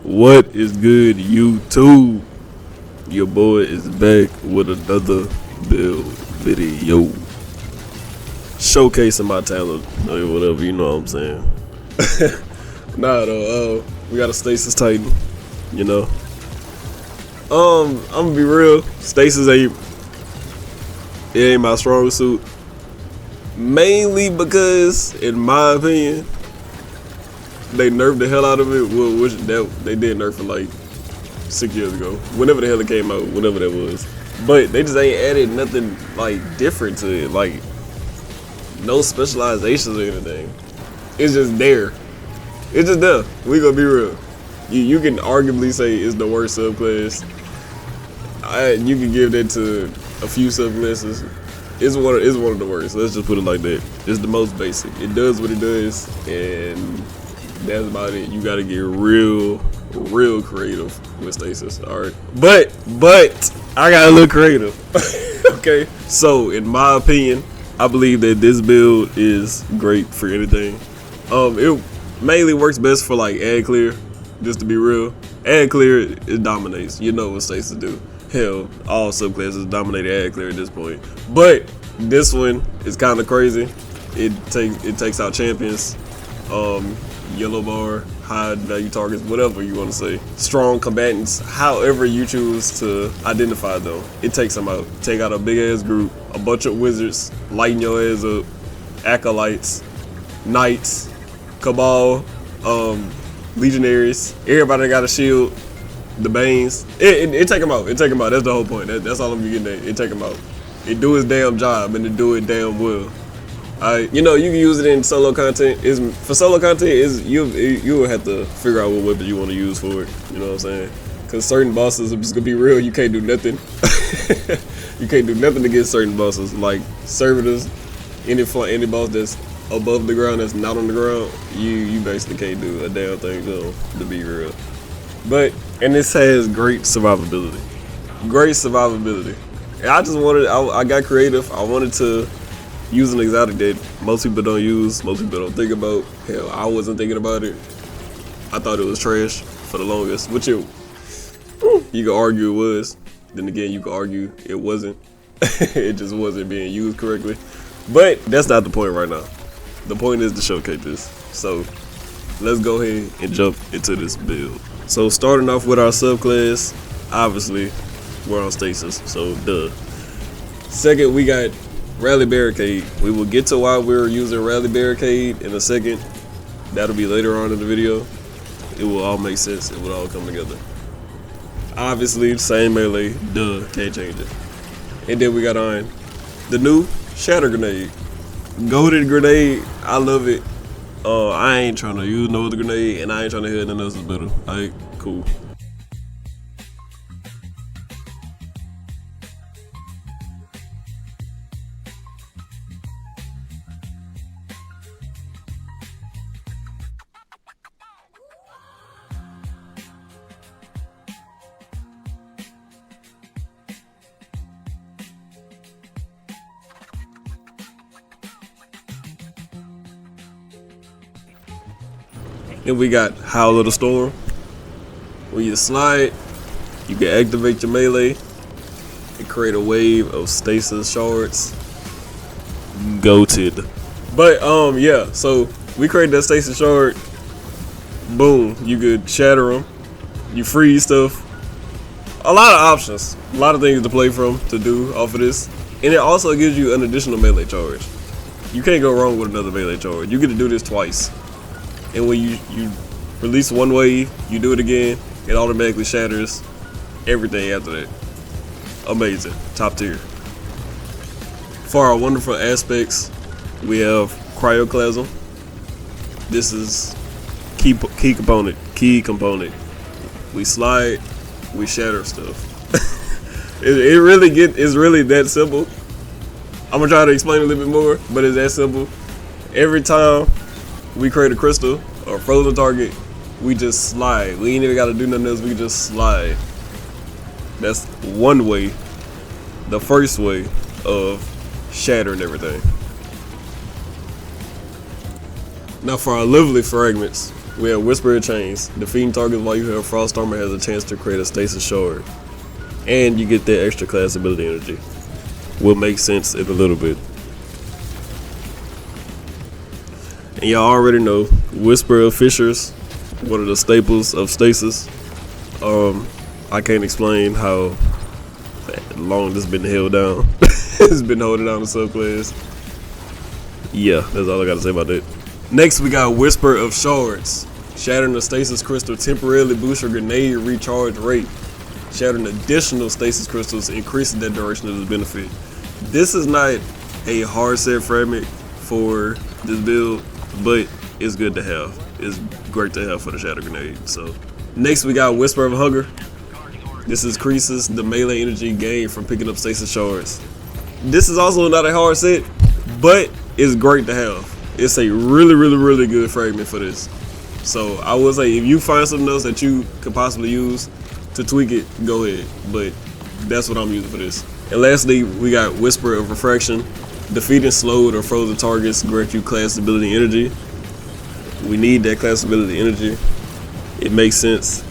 What is good, YouTube? Your boy is back with another build video, showcasing my talent or whatever, you know what I'm saying. Nah though, we got a Stasis Titan, you know. I'm gonna be real, Stasis ain't my strong suit, mainly because, in my opinion, they nerfed the hell out of it. Well, which they did nerf it like 6 years ago, whenever the hell it came out, whenever that was. But they just ain't added nothing like different to it, like no specializations or anything. It's just there. It's just there. We gonna be real. You can arguably say it's the worst subclass. You can give that to a few subclasses. It's one of the worst. Let's just put it like that. It's the most basic. It does what it does, and that's about it. You gotta get real creative with Stasis. Alright. But I got a little creative. Okay. So in my opinion, I believe that this build is great for anything. It mainly works best for like ad clear, just to be real. Ad clear, it dominates. You know what Stasis do. Hell, all subclasses dominate ad clear at this point. But this one is kinda crazy. It takes out champions. Yellow bar, high value targets, whatever you want to say. Strong combatants, however you choose to identify them. It takes them out. Take out a big ass group, a bunch of wizards, lighten your ass up, acolytes, knights, cabal, legionaries, everybody that got a shield, the banes. It take them out. It take them out. That's the whole point. That's all I'm getting at. It take them out. It do its damn job, and it do it damn well. You know, you can use it in solo content. For solo content, you will have to figure out what weapon you want to use for it. You know what I'm saying? Because certain bosses, I'm just gonna be real, you can't do nothing. You can't do nothing against certain bosses, like servitors. Any boss that's above the ground, that's not on the ground, you basically can't do a damn thing to them, to be real. And this has great survivability. Great survivability. And I got creative. I wanted to use an exotic that most people don't use, most people don't think about. Hell, I wasn't thinking about it. I thought it was trash for the longest, which you could argue it was. Then again, you could argue it wasn't. It just wasn't being used correctly. But that's not the point right now. The point is to showcase this. So let's go ahead and jump into this build. So starting off with our subclass, obviously we're on Stasis, so duh. Second, we got Rally Barricade. We will get to why we're using Rally Barricade in a second. That'll be later on in the video. It will all make sense. It will all come together. Obviously, same melee. Duh, can't change it. And then we got on the new Shatter Grenade. Golden Grenade. I love it. I ain't trying to use no other grenade, and I ain't trying to hit nothing else is better. Alright, cool. Then we got Howl of the Storm. When you slide, you can activate your melee and create a wave of stasis shards. Goated. But yeah, so we created that stasis shard. Boom, you could shatter them. You freeze stuff. A lot of options. A lot of things to play from, to do off of this. And it also gives you an additional melee charge. You can't go wrong with another melee charge. You get to do this twice. And when you release one wave, you do it again, it automatically shatters everything after that. Amazing. Top tier. For our wonderful aspects, we have Cryoclasm. This is key component. We slide, we shatter stuff. It's really that simple. I'm gonna try to explain a little bit more, but it's that simple. Every time we create a crystal or frozen target, we just slide. We ain't even gotta do nothing else, we just slide. That's one way, the first way of shattering everything. Now for our lovely fragments, We have Whisperer Chains. Defeating targets while you have Frost Armor has a chance to create a Stasis Shard. And you get that extra class ability energy. Will make sense in a little bit. And y'all already know, Whisper of Fissures, one of the staples of Stasis. I can't explain how long this been held down. It's been holding down the subclass. Yeah, that's all I gotta say about that. Next, we got Whisper of Shards. Shattering the Stasis Crystal temporarily boosts your grenade recharge rate. Shattering additional Stasis Crystals increases that duration of the benefit. This is not a hard set fragment for this build, but it's good to have. It's great to have for the Shatter Grenade. So, next we got Whisper of Hunger. This increases the melee energy gained from picking up Stasis Shards. This is also not a hard set, but it's great to have. It's a really good fragment for this. So I would say if you find something else that you could possibly use to tweak it, go ahead. But that's what I'm using for this. And lastly, we got Whisper of Refraction. Defeating slowed or frozen targets grant you class ability energy. We need that class ability energy. It makes sense.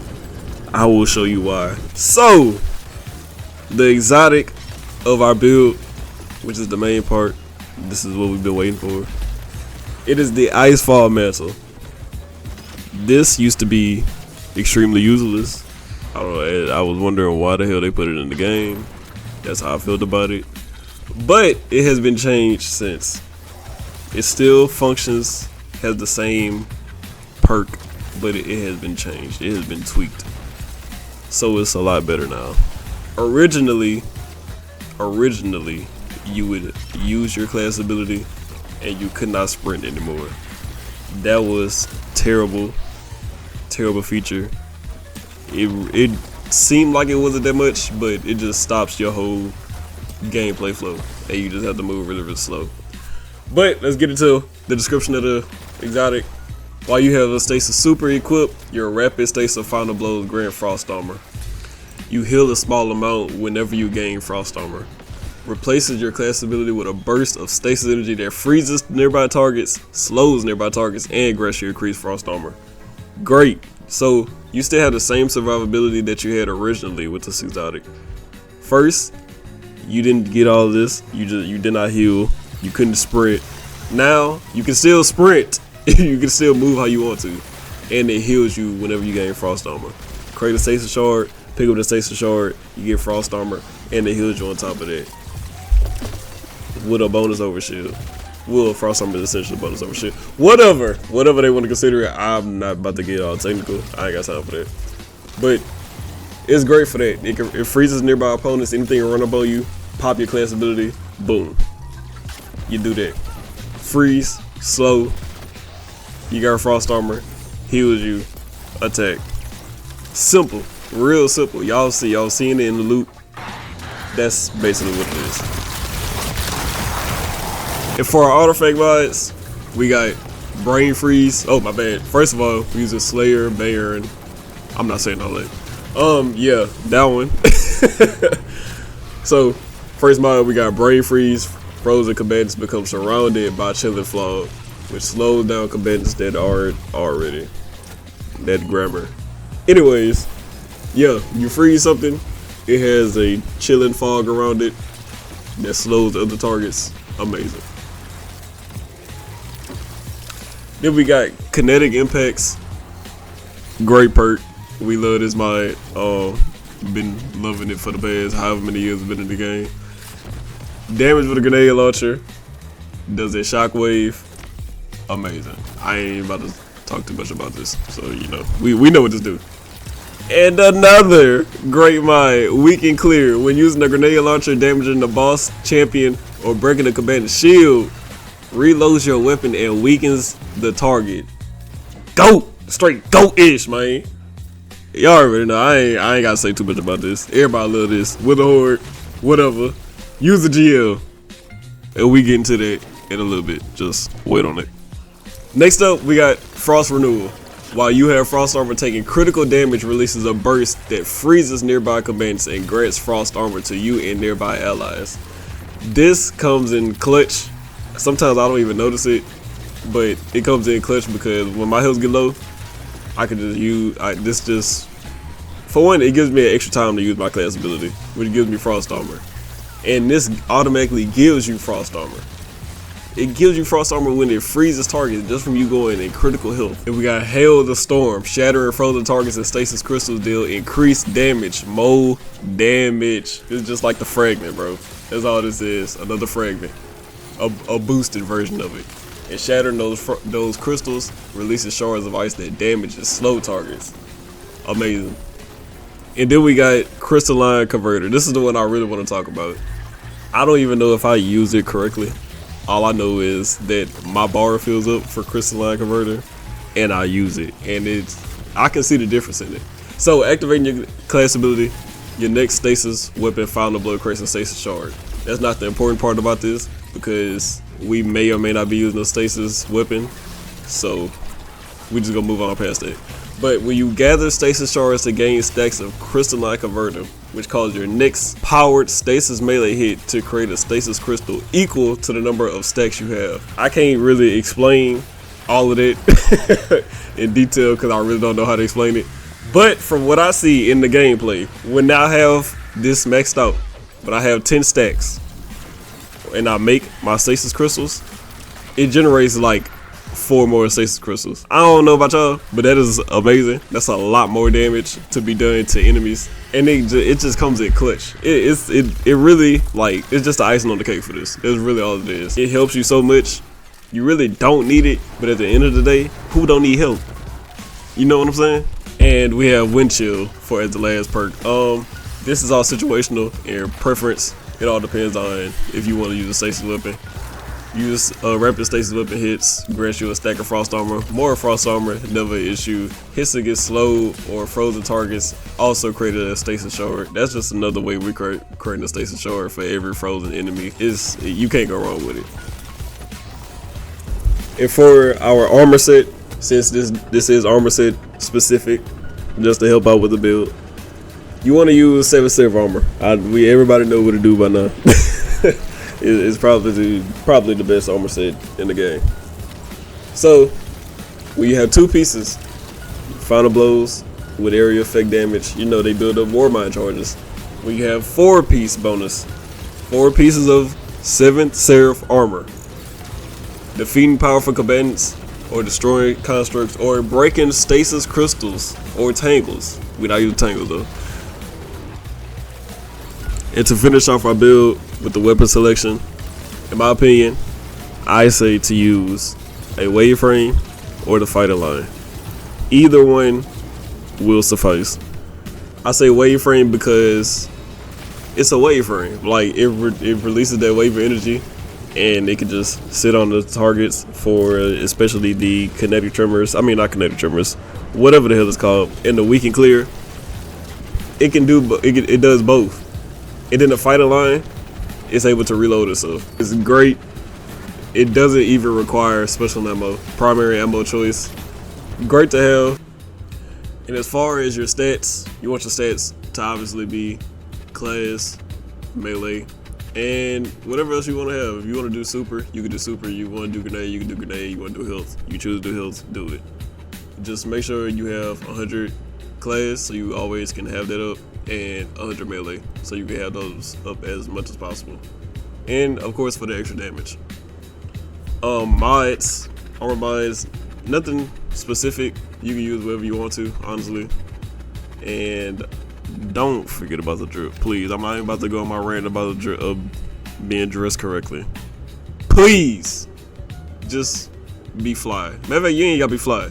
I will show you why. So, the exotic of our build, which is the main part, this is what we've been waiting for. It is the Icefall Mantle. This used to be extremely useless. I don't know, I was wondering why the hell they put it in the game. That's how I felt about it. But it has been changed since. It still functions, has the same perk, but it has been changed. It has been tweaked. So it's a lot better now. Originally, you would use your class ability and you could not sprint anymore. That was terrible feature. It seemed like it wasn't that much, but it just stops your whole gameplay flow and you just have to move really slow. But let's get into the description of the exotic. While you have a Stasis Super equipped, your rapid Stasis Final Blows grant Frost Armor. You heal a small amount whenever you gain Frost Armor. Replaces your class ability with a burst of Stasis energy that freezes nearby targets, slows nearby targets, and grants you increased Frost Armor. Great. So you still have the same survivability that you had originally with this exotic. First, you didn't get all of this. You did not heal. You couldn't sprint. Now you can still sprint. You can still move how you want to, and it heals you whenever you gain Frost Armor. Create a Stasis Shard, pick up the Stasis Shard, you get Frost Armor, and it heals you on top of that with a bonus overshield. Well, Frost Armor is essentially a bonus overshield. Whatever they want to consider it. I'm not about to get all technical. I ain't got time for that. But it's great for that. It freezes nearby opponents. Anything run up on you, pop your class ability, boom. You do that. Freeze, slow. You got Frost Armor, heals you, attack. Simple, real simple. Y'all seeing it in the loop. That's basically what it is. And for our artifact mods, we got Brain Freeze. Oh my bad. First of all, we use a Slayer, Baron. I'm not saying all that. Yeah, that one. So, first mod we got Brain Freeze. Frozen combatants become surrounded by Chilling Fog, which slows down combatants that are already. That grammar. Anyways, yeah, you freeze something, it has a chilling fog around it that slows other targets. Amazing. Then we got Kinetic Impacts. Great perk. We love this mod. Been loving it for the past however many years I've been in the game. Damage with a grenade launcher. Does a shockwave. Amazing. I ain't about to talk too much about this, so you know we know what this do. And another great mod, Weaken Clear. When using a grenade launcher, damaging the boss, champion, or breaking a combatant's shield, reloads your weapon and weakens the target. Go! Straight go-ish, man. Y'all already know. I ain't gotta say too much about this. Everybody love this. With a horde, whatever. Use the GL, and we get into that in a little bit. Just wait on it. Next up, we got Frost Renewal. While you have Frost Armor, taking critical damage releases a burst that freezes nearby combatants and grants Frost Armor to you and nearby allies. This comes in clutch. Sometimes I don't even notice it, but it comes in clutch because when my health get low, I could just use this. Just for one, it gives me an extra time to use my class ability, which gives me Frost Armor, and this automatically gives you Frost Armor. It gives you Frost Armor when it freezes targets just from you going in critical health. And we got Hail the Storm. Shattering frozen targets and stasis crystals deal increased damage. More damage. It's just like the fragment, bro. That's all this is. Another fragment. A boosted version of it. And shattering those crystals releases shards of ice that damages slow targets. Amazing. And then we got Crystalline Converter. This is the one I really want to talk about. I don't even know if I use it correctly. All I know is that my bar fills up for Crystalline Converter, and I use it, and I can see the difference in it. So activating your class ability, your next stasis weapon found the blood creates a stasis shard. That's not the important part about this, because we may or may not be using a stasis weapon, so we just gonna move on past that. But when you gather stasis shards to gain stacks of Crystalline Converter, which causes your next powered stasis melee hit to create a stasis crystal equal to the number of stacks you have. I can't really explain all of that in detail because I really don't know how to explain it. But from what I see in the gameplay, when I have this maxed out, but I have 10 stacks, and I make my stasis crystals, it generates like 4 more stasis crystals. I don't know about y'all, but that is amazing. That's a lot more damage to be done to enemies, and it just comes in clutch. It really, like, it's just the icing on the cake for this. That's really all it is. It helps you so much. You really don't need it, but at the end of the day, who don't need help? You know what I'm saying? And we have Wind Chill for as the last perk. This is all situational and preference. It all depends on if you want to use a stasis weapon. Use rapid stasis weapon hits, grants you a stack of Frost Armor. More Frost Armor, never an issue. Hits against slow or frozen targets also created a stasis shard. That's just another way we creating a stasis shard for every frozen enemy. You can't go wrong with it. And for our armor set, since this is armor set specific, just to help out with the build, you want to use 7 armor. Everybody know what to do by now. It's probably the best armor set in the game. So when you have 2 pieces, final blows with area effect damage, you know they build up war mine charges. When you have 4-piece bonus, 4 pieces of 7th Seraph armor, defeating powerful combatants or destroying constructs or breaking stasis crystals or tangles. We not use tangles though. And to finish off our build with the weapon selection, in my opinion, I say to use a wave frame or the fighter line. Either one will suffice. I say wave frame because it's a wave frame. Like it releases that wave of energy, and it can just sit on the targets for especially the kinetic tremors. I mean, not kinetic tremors, whatever the hell it's called. And the weaken clear, it can do. It does both. And then the fighter line is able to reload itself. It's great. It doesn't even require special ammo, primary ammo choice. Great to have. And as far as your stats, you want your stats to obviously be class, melee, and whatever else you want to have. If you want to do super, you can do super. You want to do grenade, you can do grenade. You want to do health, you choose to do health, do it. Just make sure you have 100 class so you always can have that up, and 100 melee so you can have those up as much as possible. And of course for the extra damage. Mods, armor mods, nothing specific. You can use whatever you want to, honestly. And don't forget about the drip, please. I'm not even about to go on my rant about the drip of being dressed correctly. Please, just be fly. Matter of fact, you ain't gotta be fly.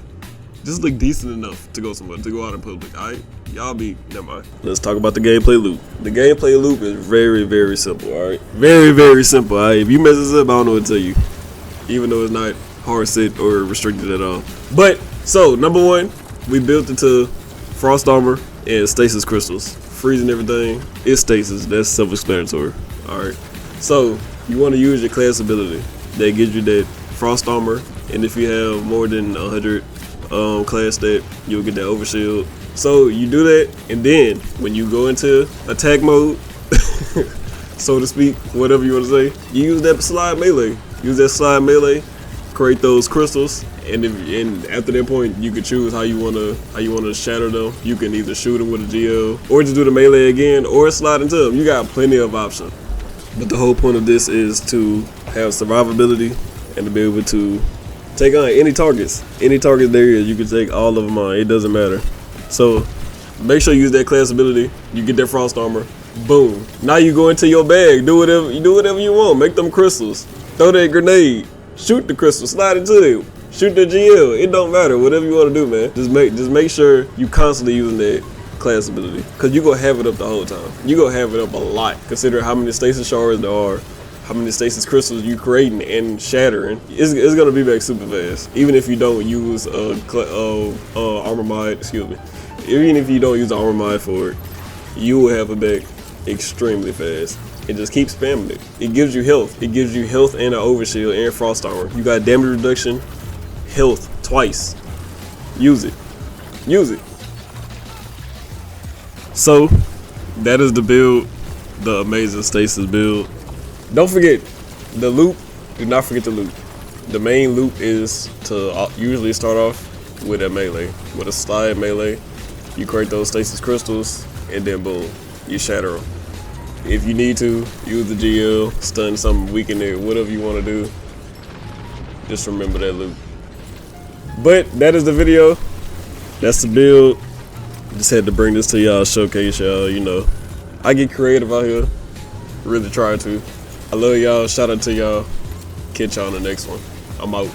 Just look decent enough to go somewhere, to go out in public. Alright, y'all never mind. Let's talk about the gameplay loop. The gameplay loop is very, very simple. Alright, very, very simple. Alright, if you mess this up, I don't know what to tell you. Even though it's not hard set or restricted at all. But so number 1, we built into Frost Armor and Stasis crystals. Freezing everything is stasis. That's self-explanatory. Alright. So you want to use your class ability that gives you that Frost Armor, and if you have more than 100 class stat, you'll get that overshield. So you do that, and then when you go into attack mode, so to speak, whatever you want to say, you use that slide melee. Use that slide melee, create those crystals, and after that point, you can choose how you wanna shatter them. You can either shoot them with a GL, or just do the melee again, or slide into them. You got plenty of options. But the whole point of this is to have survivability and to be able to take on any targets. Any target there is, you can take all of them on. It doesn't matter. So make sure you use that class ability. You get that frost armor. Boom. Now you go into your bag. Do whatever you want. Make them crystals. Throw that grenade. Shoot the crystal. Slide into it. Shoot the GL. It don't matter. Whatever you want to do, man. Just make sure you constantly using that class ability, because you gonna have it up the whole time. You gonna have it up a lot. Consider how many stasis shards there are, how many stasis crystals you creating and shattering. It's gonna be back super fast, even if you don't use armor mod. Excuse me. Even if you don't use the armor mod for it, you will have it back extremely fast. And just keep spamming it. It gives you health. It gives you health and an overshield and frost armor. You got damage reduction, health twice. Use it. Use it. So that is the build, the amazing stasis build. Don't forget the loop. Do not forget the loop. The main loop is to usually start off with a melee, with a slide melee. You create those stasis crystals, and then boom, you shatter them. If you need to, use the GL, stun something, weaken it, whatever you want to do. Just remember that loop. But that is the video. That's the build. Just had to bring this to y'all, showcase y'all. You know, I get creative out here. Really try to. I love y'all. Shout out to y'all. Catch y'all on the next one. I'm out.